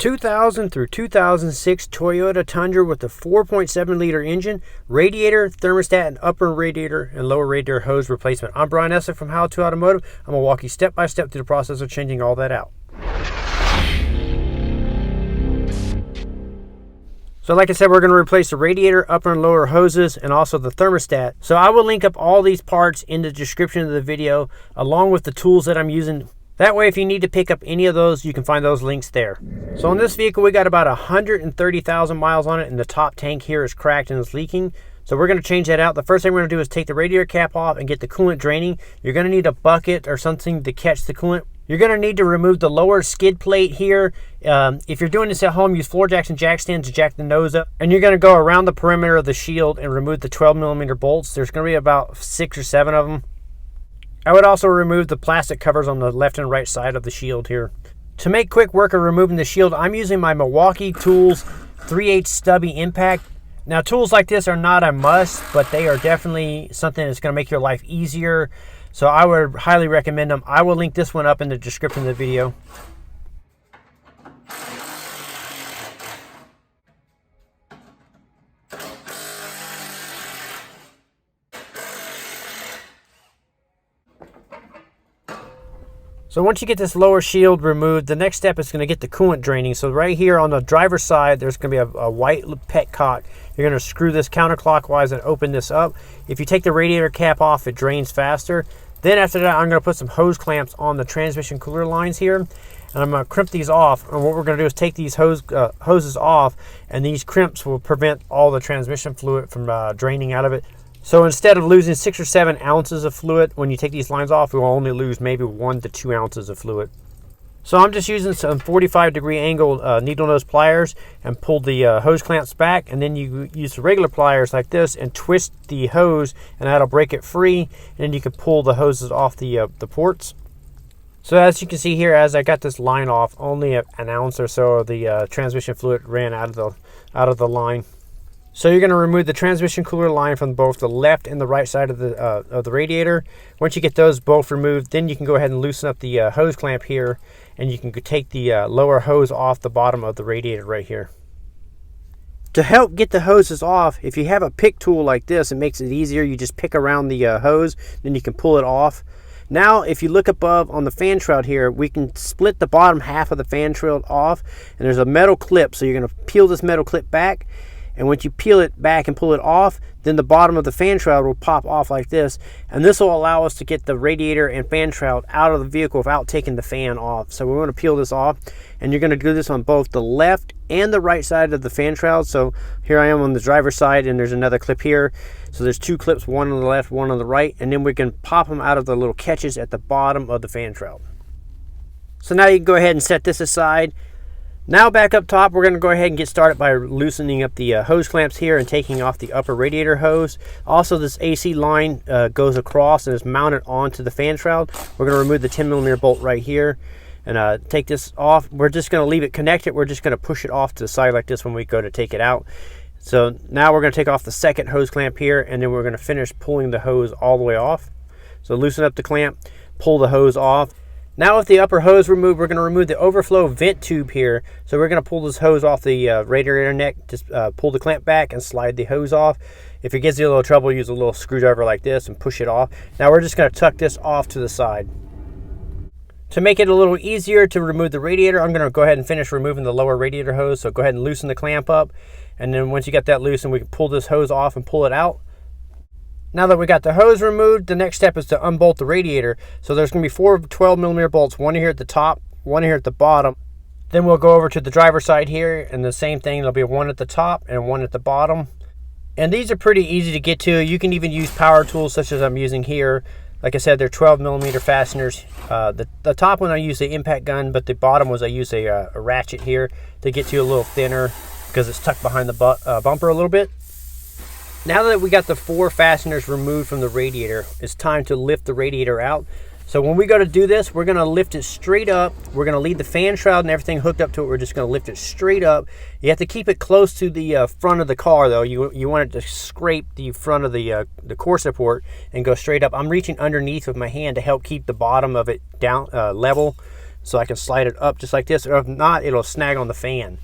2000 through 2006 Toyota Tundra with a 4.7 liter engine, radiator, thermostat, and upper radiator and lower radiator hose replacement. I'm Brian Essick from How to Automotive. I'm going to walk you step by step through the process of changing all that out. So like I said, we're going to replace the radiator, upper and lower hoses, and also the thermostat. So I will link up all these parts in the description of the video, along with the tools that I'm using. That way, if you need to pick up any of those, you can find those links there. So on this vehicle, we got about 130,000 miles on it, and the top tank here is cracked and is leaking. So we're going to change that out. The first thing we're going to do is take the radiator cap off and get the coolant draining. You're going to need a bucket or something to catch the coolant. You're going to need to remove the lower skid plate here. If you're doing this at home, use floor jacks and jack stands to jack the nose up. And you're going to go around the perimeter of the shield and remove the 12mm bolts. There's going to be about 6 or 7 of them. I would also remove the plastic covers on the left and right side of the shield here. To make quick work of removing the shield, I'm using my Milwaukee Tools 3/8 stubby impact. Now, tools like this are not a must, but they are definitely something that's going to make your life easier. So I would highly recommend them. I will link this one up in the description of the video. So once you get this lower shield removed, the next step is going to get the coolant draining. So right here on the driver's side, there's going to be a white petcock. You're going to screw this counterclockwise and open this up. If you take the radiator cap off, it drains faster. Then after that, I'm going to put some hose clamps on the transmission cooler lines here. And I'm going to crimp these off. And what we're going to do is take these hoses off, and these crimps will prevent all the transmission fluid from draining out of it. So instead of losing 6 or 7 ounces of fluid, when you take these lines off, we will only lose maybe 1 to 2 ounces of fluid. So I'm just using some 45-degree angle needle nose pliers and pull the hose clamps back, and then you use the regular pliers like this and twist the hose, and that'll break it free, and then you can pull the hoses off the ports. So as you can see here, as I got this line off, only an ounce or so of the transmission fluid ran out of the line. So you're going to remove the transmission cooler line from both the left and the right side of the radiator. Once you get those both removed, then you can go ahead and loosen up the hose clamp here, and you can take the lower hose off the bottom of the radiator right here. To help get the hoses off, if you have a pick tool like this, it makes it easier. You just pick around the hose, then you can pull it off. Now, if you look above on the fan shroud here, we can split the bottom half of the fan shroud off, and there's a metal clip. So you're going to peel this metal clip back. And once you peel it back and pull it off, then the bottom of the fan shroud will pop off like this. And this will allow us to get the radiator and fan shroud out of the vehicle without taking the fan off. So we want to peel this off. And you're going to do this on both the left and the right side of the fan shroud. So here I am on the driver's side, and there's another clip here. So there's 2 clips, one on the left, one on the right. And then we can pop them out of the little catches at the bottom of the fan shroud. So now you can go ahead and set this aside. Now back up top, we're going to go ahead and get started by loosening up the hose clamps here and taking off the upper radiator hose. Also, this AC line goes across and is mounted onto the fan shroud. We're going to remove the 10mm bolt right here and take this off. We're just going to leave it connected. We're just going to push it off to the side like this when we go to take it out. So now we're going to take off the second hose clamp here, and then we're going to finish pulling the hose all the way off. So loosen up the clamp, pull the hose off. Now with the upper hose removed, we're going to remove the overflow vent tube here. So we're going to pull this hose off the radiator neck, just pull the clamp back and slide the hose off. If it gives you a little trouble, use a little screwdriver like this and push it off. Now we're just going to tuck this off to the side. To make it a little easier to remove the radiator, I'm going to go ahead and finish removing the lower radiator hose. So go ahead and loosen the clamp up. And then once you got that loosened, we can pull this hose off and pull it out. Now that we got the hose removed, the next step is to unbolt the radiator. So there's going to be 4 12mm bolts, one here at the top, one here at the bottom. Then we'll go over to the driver's side here, and the same thing, there'll be one at the top and one at the bottom. And these are pretty easy to get to. You can even use power tools such as I'm using here. Like I said, they're 12mm fasteners. The top one I use the impact gun, but the bottom was I use a ratchet here to get to a little thinner because it's tucked behind the bumper a little bit. Now that we got the 4 fasteners removed from the radiator, it's time to lift the radiator out. So when we go to do this, we're going to lift it straight up. We're going to leave the fan shroud and everything hooked up to it. We're just going to lift it straight up. You have to keep it close to the front of the car, though. You want it to scrape the front of the core support and go straight up. I'm reaching underneath with my hand to help keep the bottom of it down level. so I can slide it up just like this, or if not, it'll snag on the fan.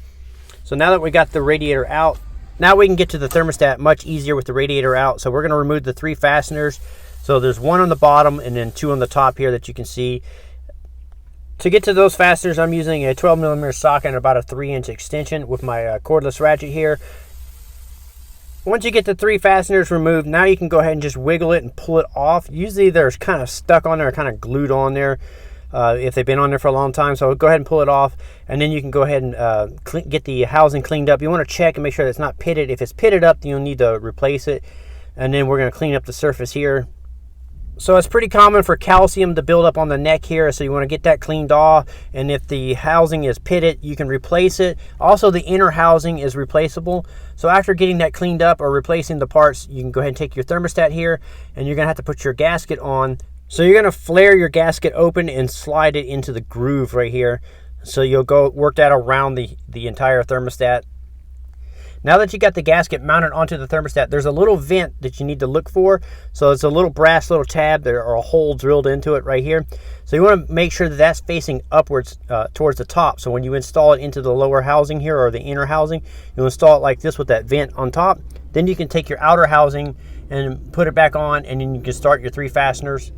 So now that we got the radiator out, now we can get to the thermostat much easier with the radiator out. So we're going to remove the 3 fasteners. So there's 1 on the bottom and then 2 on the top here that you can see. To get to those fasteners, I'm using a 12mm socket and about a 3-inch extension with my cordless ratchet here. Once you get the 3 fasteners removed, now you can go ahead and just wiggle it and pull it off. Usually they're kind of stuck on there, kind of glued on there if they've been on there for a long time. So go ahead and pull it off, and then you can go ahead and get the housing cleaned up. You want to check and make sure that it's not pitted. If it's pitted up, then you'll need to replace it. And then we're going to clean up the surface here. So it's pretty common for calcium to build up on the neck here, so you want to get that cleaned off. And if the housing is pitted, you can replace it. Also, the inner housing is replaceable. So after getting that cleaned up or replacing the parts, you can go ahead and take your thermostat here, and you're going to have to put your gasket on. So you're going to flare your gasket open and slide it into the groove right here. So you'll go work that around the entire thermostat. Now that you got the gasket mounted onto the thermostat, there's a little vent that you need to look for. So it's a little brass little tab. There are a hole drilled into it right here. So you want to make sure that that's facing upwards towards the top. So when you install it into the lower housing here, or the inner housing, you'll install it like this with that vent on top. Then you can take your outer housing and put it back on, and then you can start your 3 fasteners.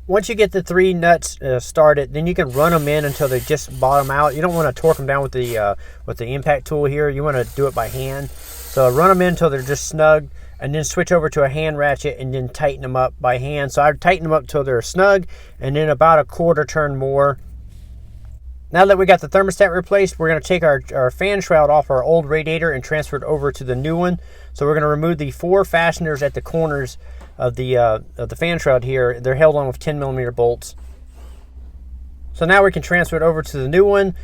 Once you get the 3 nuts started, then you can run them in until they just bottom out. You don't want to torque them down with the impact tool here. You want to do it by hand. So run them in until they're just snug, and then switch over to a hand ratchet and then tighten them up by hand. So I tighten them up until they're snug, and then about a quarter turn more. Now that we got the thermostat replaced, we're going to take our fan shroud off our old radiator and transfer it over to the new one. So we're going to remove the 4 fasteners at the corners of the fan shroud here. They're held on with 10mm bolts. So now we can transfer it over to the new one.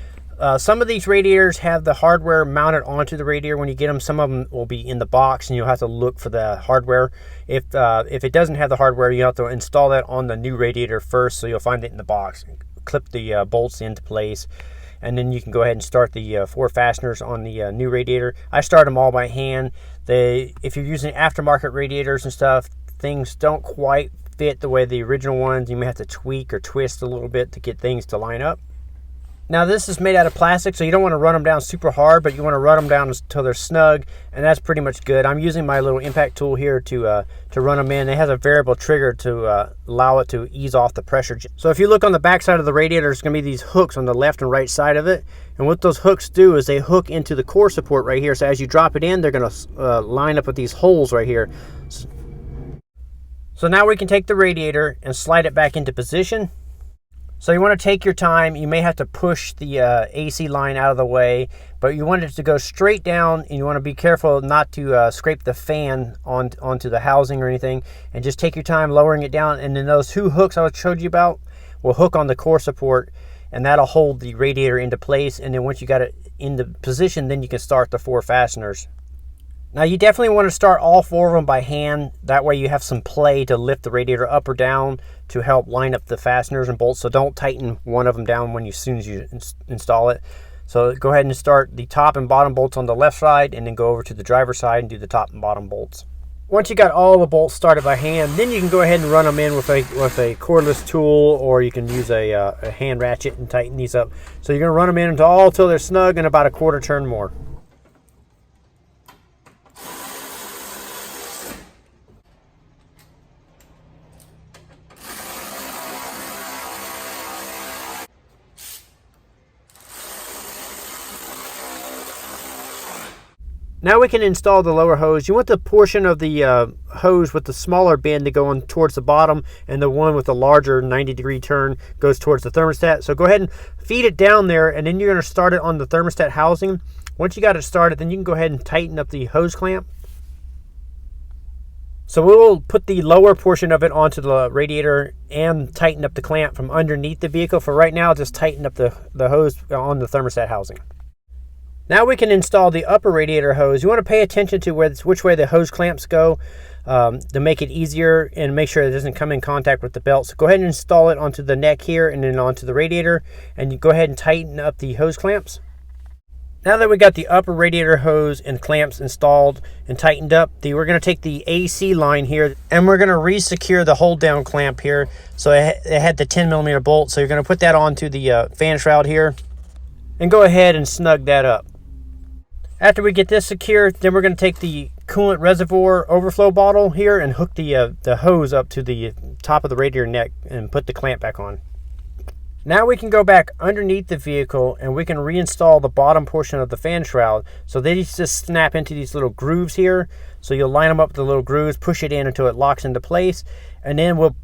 Some of these radiators have the hardware mounted onto the radiator when you get them. Some of them will be in the box, and you'll have to look for the hardware. If it doesn't have the hardware, you have to install that on the new radiator first, so you'll find it in the box. Clip the bolts into place, and then you can go ahead and start the 4 fasteners on the new radiator. I start them all by hand. If you're using aftermarket radiators and stuff, things don't quite fit the way the original ones. You may have to tweak or twist a little bit to get things to line up. Now this is made out of plastic, so you don't want to run them down super hard, but you want to run them down until they're snug, and that's pretty much good. I'm using my little impact tool here to run them in. It has a variable trigger to allow it to ease off the pressure. So if you look on the back side of the radiator, there's going to be these hooks on the left and right side of it, and what those hooks do is they hook into the core support right here. So as you drop it in, they're going to line up with these holes right here. So now we can take the radiator and slide it back into position. So you want to take your time. You may have to push the AC line out of the way, but you want it to go straight down, and you want to be careful not to scrape the fan onto the housing or anything, and just take your time lowering it down. And then those 2 hooks I showed you about will hook on the core support, and that'll hold the radiator into place. And then once you got it into position, then you can start the 4 fasteners. Now you definitely want to start all 4 of them by hand. That way you have some play to lift the radiator up or down to help line up the fasteners and bolts. So don't tighten one of them down as soon as you install it. So go ahead and start the top and bottom bolts on the left side, and then go over to the driver's side and do the top and bottom bolts. Once you got all the bolts started by hand, then you can go ahead and run them in with a cordless tool, or you can use a hand ratchet and tighten these up. So you're going to run them in until they're snug and about a quarter turn more. Now we can install the lower hose. You want the portion of the hose with the smaller bend to go on towards the bottom, and the one with the larger 90-degree turn goes towards the thermostat. So go ahead and feed it down there, and then you're going to start it on the thermostat housing. Once you got it started, then you can go ahead and tighten up the hose clamp. So we'll put the lower portion of it onto the radiator and tighten up the clamp from underneath the vehicle. For right now, just tighten up the hose on the thermostat housing. Now we can install the upper radiator hose. You want to pay attention to which way the hose clamps go to make it easier and make sure it doesn't come in contact with the belt. So go ahead and install it onto the neck here and then onto the radiator, and you go ahead and tighten up the hose clamps. Now that we got the upper radiator hose and clamps installed and tightened up, we're going to take the AC line here and we're going to re-secure the hold down clamp here. So it had the 10mm bolt. So you're going to put that onto the fan shroud here and go ahead and snug that up. After we get this secure, then we're going to take the coolant reservoir overflow bottle here and hook the hose up to the top of the radiator neck and put the clamp back on. Now we can go back underneath the vehicle and we can reinstall the bottom portion of the fan shroud. So they just snap into these little grooves here. So you'll line them up with the little grooves, push it in until it locks into place. And then we'll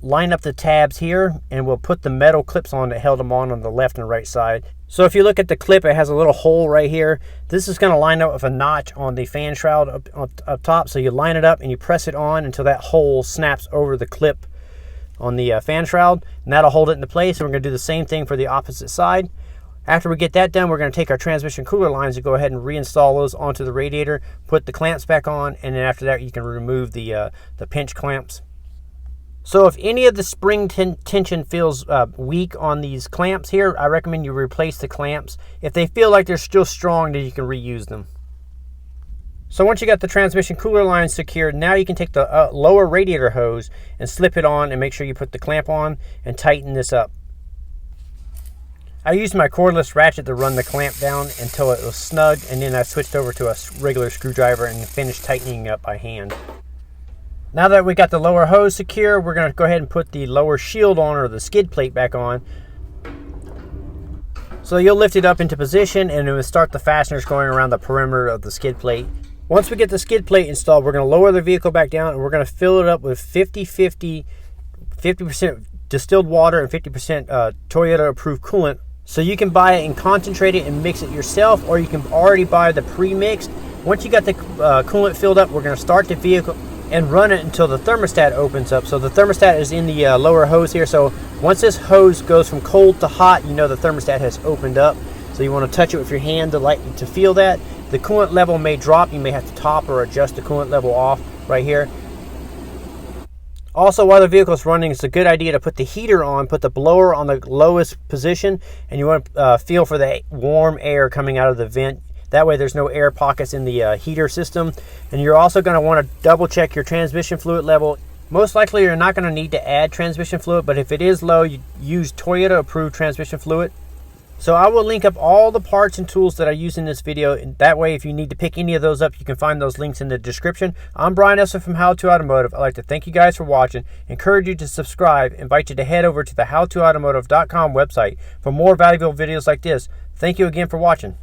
line up the tabs here and we'll put the metal clips on that held them on the left and right side. So if you look at the clip, it has a little hole right here. This is going to line up with a notch on the fan shroud up top. So you line it up and you press it on until that hole snaps over the clip on the fan shroud, and that'll hold it into place. And we're going to do the same thing for the opposite side. After we get that done, we're going to take our transmission cooler lines and go ahead and reinstall those onto the radiator, put the clamps back on, and then after that you can remove the pinch clamps. So if any of the spring tension feels weak on these clamps here, I recommend you replace the clamps. If they feel like they're still strong, then you can reuse them. So once you got the transmission cooler line secured, now you can take the lower radiator hose and slip it on and make sure you put the clamp on and tighten this up. I used my cordless ratchet to run the clamp down until it was snug, and then I switched over to a regular screwdriver and finished tightening up by hand. Now that we got the lower hose secure, we're going to go ahead and put the lower shield on, or the skid plate back on. So you'll lift it up into position and it will start the fasteners going around the perimeter of the skid plate. Once we get the skid plate installed, we're going to lower the vehicle back down and we're going to fill it up with 50% distilled water and 50% Toyota approved coolant. So you can buy it and concentrate it and mix it yourself, or you can already buy the pre-mixed. Once you got the coolant filled up, we're going to start the vehicle and run it until the thermostat opens up. So the thermostat is in the lower hose here. So once this hose goes from cold to hot, you know the thermostat has opened up. So you want to touch it with your hand to feel that. The coolant level may drop. You may have to top or adjust the coolant level off right here. Also, while the vehicle is running, it's a good idea to put the heater on, put the blower on the lowest position, and you want to feel for the warm air coming out of the vent. That way there's no air pockets in the heater system. And you're also going to want to double check your transmission fluid level. Most likely you're not going to need to add transmission fluid, but if it is low, you use Toyota approved transmission fluid. So I will link up all the parts and tools that I use in this video. And that way, if you need to pick any of those up, you can find those links in the description. I'm Brian Esser from How To Automotive. I'd like to thank you guys for watching, encourage you to subscribe, invite you to head over to the howtoautomotive.com website for more valuable videos like this. Thank you again for watching.